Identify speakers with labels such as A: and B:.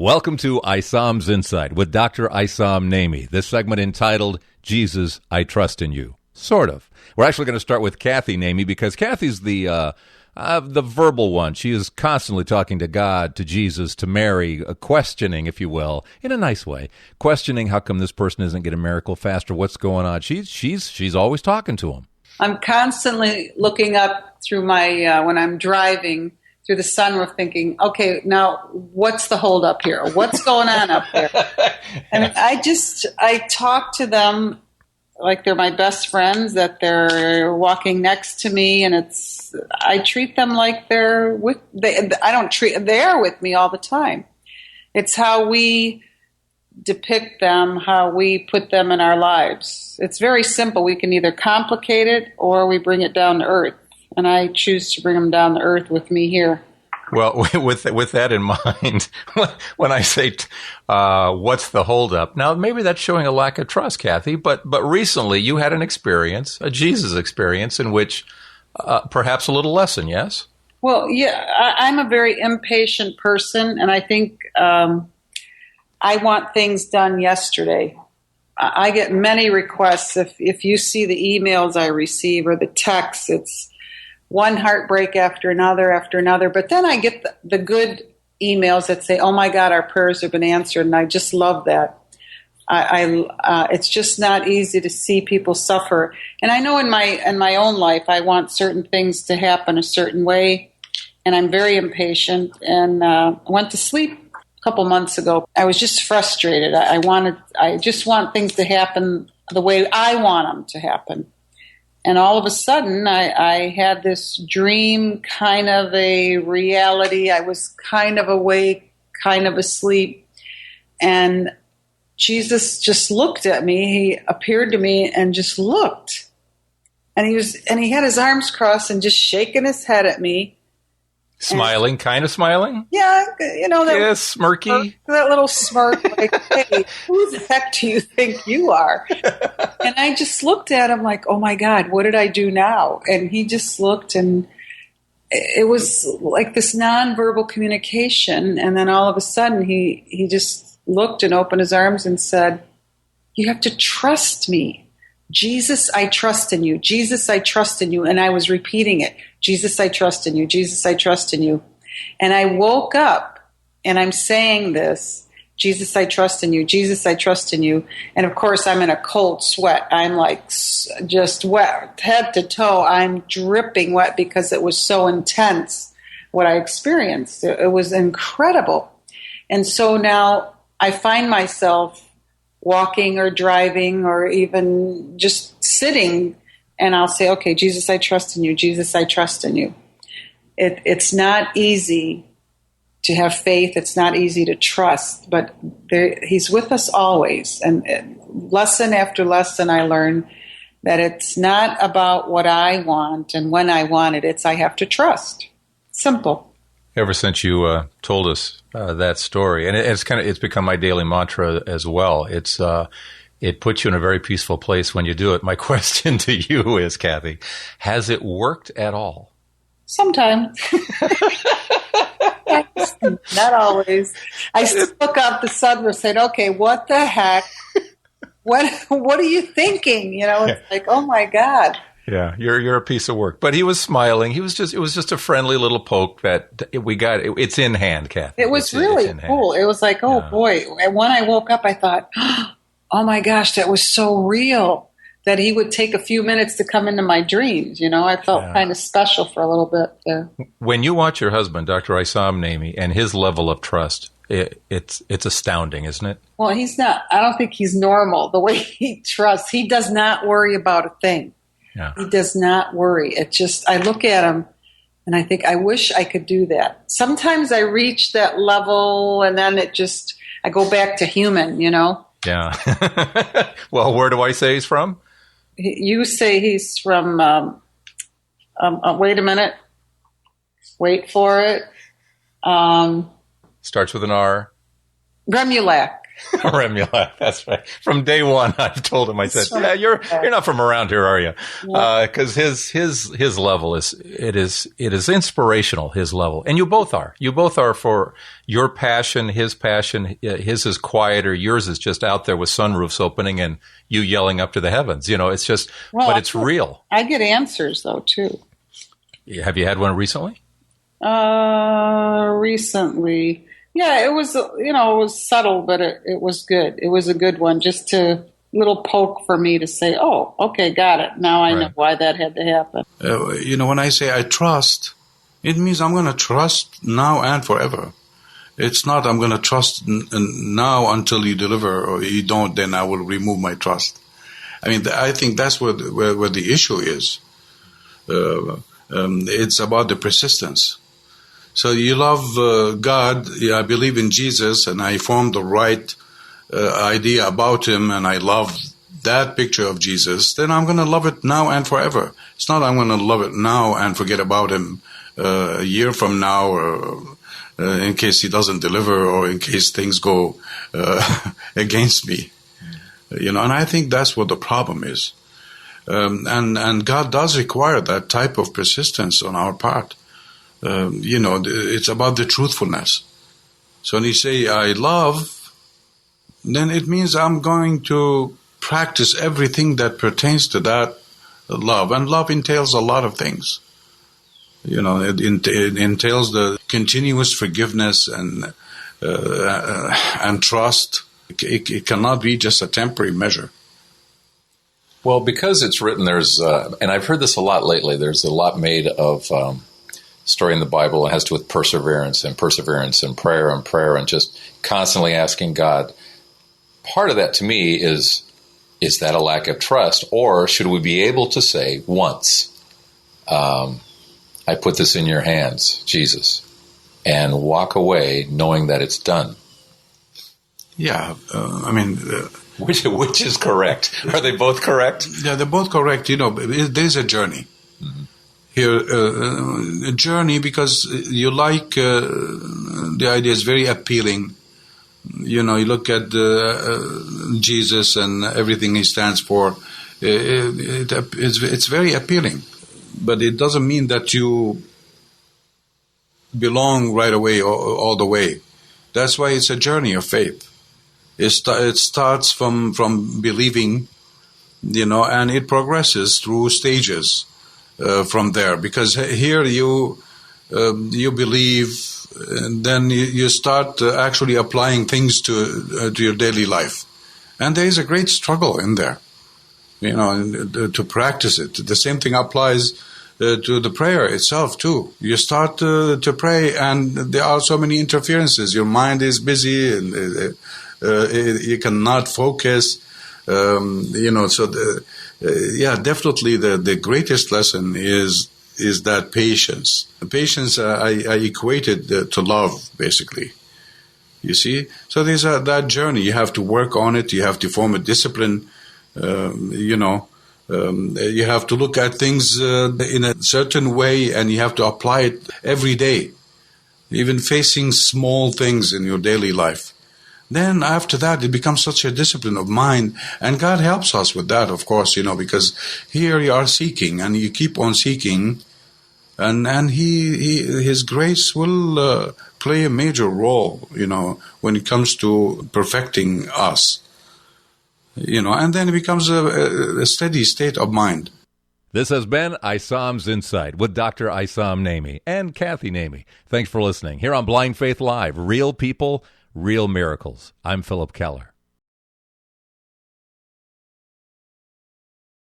A: Welcome to Issam's Insight with Dr. Issam Nemeh. This segment entitled, Jesus, I Trust in You. Sort of. We're actually going to start with Kathy Nemeh because Kathy's the verbal one. She is constantly talking to God, to Jesus, to Mary, questioning, if you will, in a nice way, questioning how come this person isn't getting a miracle faster, what's going on. She's always talking to him.
B: I'm constantly looking up through my, when I'm driving, through the sunroof thinking, okay, now what's the hold up here? What's going on up there? And I talk to them like they're my best friends, that they're walking next to me, and I treat them like they're with me all the time. It's how we depict them, how we put them in our lives. It's very simple. We can either complicate it or we bring it down to earth. And I choose to bring them down to earth with me here.
A: Well, with that in mind, when I say what's the holdup, now maybe that's showing a lack of trust, Kathy. But recently you had an experience, a Jesus experience, in which perhaps a little lesson, yes?
B: Well, yeah, I'm a very impatient person, and I think I want things done yesterday. I get many requests. If you see the emails I receive or the texts, it's one heartbreak after another. But then I get the good emails that say, oh, my God, our prayers have been answered. And I just love that. It's just not easy to see people suffer. And I know in my own life, I want certain things to happen a certain way. And I'm very impatient. And I went to sleep a couple months ago. I was just frustrated. I just want things to happen the way I want them to happen. And all of a sudden, I had this dream, kind of a reality. I was kind of awake, kind of asleep. And Jesus just looked at me. He appeared to me and just looked. And he had his arms crossed and just shaking his head at me.
A: Smiling, kind of smiling?
B: Yeah, that
A: smirky.
B: That little smirk, like, hey, who the heck do you think you are? And I just looked at him like, oh my God, what did I do now? And he just looked, and it was like this nonverbal communication. And then all of a sudden he just looked and opened his arms and said, you have to trust me. Jesus, I trust in you. Jesus, I trust in you. And I was repeating it. Jesus, I trust in you. Jesus, I trust in you. And I woke up and I'm saying this, Jesus, I trust in you. Jesus, I trust in you. And of course, I'm in a cold sweat. I'm like just wet, head to toe. I'm dripping wet because it was so intense what I experienced. It was incredible. And so now I find myself walking or driving or even just sitting, and I'll say, okay, Jesus, I trust in you. Jesus, I trust in you. It's not easy to have faith. It's not easy to trust, but he's with us always. And lesson after lesson, I learn that it's not about what I want and when I want it. It's I have to trust. Simple.
A: Ever since you told us that story, and it's become my daily mantra as well. It puts you in a very peaceful place when you do it. My question to you is, Kathy, has it worked at all?
B: Sometimes. Not always. I look up the sunroof saying, okay, what the heck? What are you thinking? It's like, oh my God.
A: Yeah, you're a piece of work. But he was smiling. It was just a friendly little poke that we got. It's in hand, Kathy.
B: It was really cool. It was like, oh boy. And when I woke up, I thought, oh my gosh, that was so real that he would take a few minutes to come into my dreams. I felt kind of special for a little bit there.
A: When you watch your husband, Dr. Issam Nemeh, and his level of trust, it's astounding, isn't it?
B: Well, he's not. I don't think he's normal the way he trusts. He does not worry about a thing. Yeah. He does not worry. I look at him and I think, I wish I could do that. Sometimes I reach that level and then I go back to human,
A: Yeah. Well, where do I say he's from?
B: You say he's from, wait a minute. Wait for it.
A: Starts with an R.
B: Remulac.
A: Remula, that's right. From day one, I've told him. I said, "Yeah, you're not from around here, are you?" Because his level is inspirational. His level, and you both are. You both are for your passion, his passion. His is quieter. Yours is just out there with sunroofs opening and you yelling up to the heavens. It's just, but it's real.
B: I get answers though too.
A: Have you had one recently?
B: Recently. Yeah, it was, it was subtle, but it was good. It was a good one, just to little poke for me to say, oh, okay, got it. Now I know why that had to happen.
C: When I say I trust, it means I'm going to trust now and forever. It's not I'm going to trust now until you deliver, or you don't, then I will remove my trust. I mean, I think that's where the issue is. It's about the persistence. So you love God, I believe in Jesus, and I formed the right idea about him, and I love that picture of Jesus, then I'm going to love it now and forever. It's not I'm going to love it now and forget about him a year from now, or in case he doesn't deliver, or in case things go against me. And I think that's what the problem is. And God does require that type of persistence on our part. It's about the truthfulness. So when you say, I love, then it means I'm going to practice everything that pertains to that love. And love entails a lot of things. It entails the continuous forgiveness and trust. It cannot be just a temporary measure.
A: Well, because it's written, there's, and I've heard this a lot lately, there's a lot made of story in the Bible. It has to do with perseverance and prayer and just constantly asking God. Part of that to me is that a lack of trust, or should we be able to say once, I put this in your hands, Jesus, and walk away knowing that it's done?
C: Yeah,
A: which is correct? Are they both correct?
C: Yeah, they're both correct. There's a journey. Mm-hmm. Here, a journey, because you like the idea is very appealing. You look at Jesus and everything he stands for. It's very appealing, but it doesn't mean that you belong right away or all the way. That's why it's a journey of faith. It starts from believing, and it progresses through stages. From there, because here you believe, and then you start actually applying things to your daily life, and there is a great struggle in there, to practice it. The same thing applies to the prayer itself too. You start to pray, and there are so many interferences. Your mind is busy, and you cannot focus. Definitely the greatest lesson is that patience. Patience I equated to love, basically. You see? So there's that journey. You have to work on it. You have to form a discipline. You have to look at things in a certain way, and you have to apply it every day, even facing small things in your daily life. Then after that, it becomes such a discipline of mind, and God helps us with that, of course, because here you are seeking, and you keep on seeking, and His grace will play a major role, when it comes to perfecting us, and then it becomes a steady state of mind.
A: This has been Issam's Insight with Dr. Issam Nemeh and Kathy Nemeh. Thanks for listening here on Blind Faith Live. Real people, real miracles. I'm Philip Keller.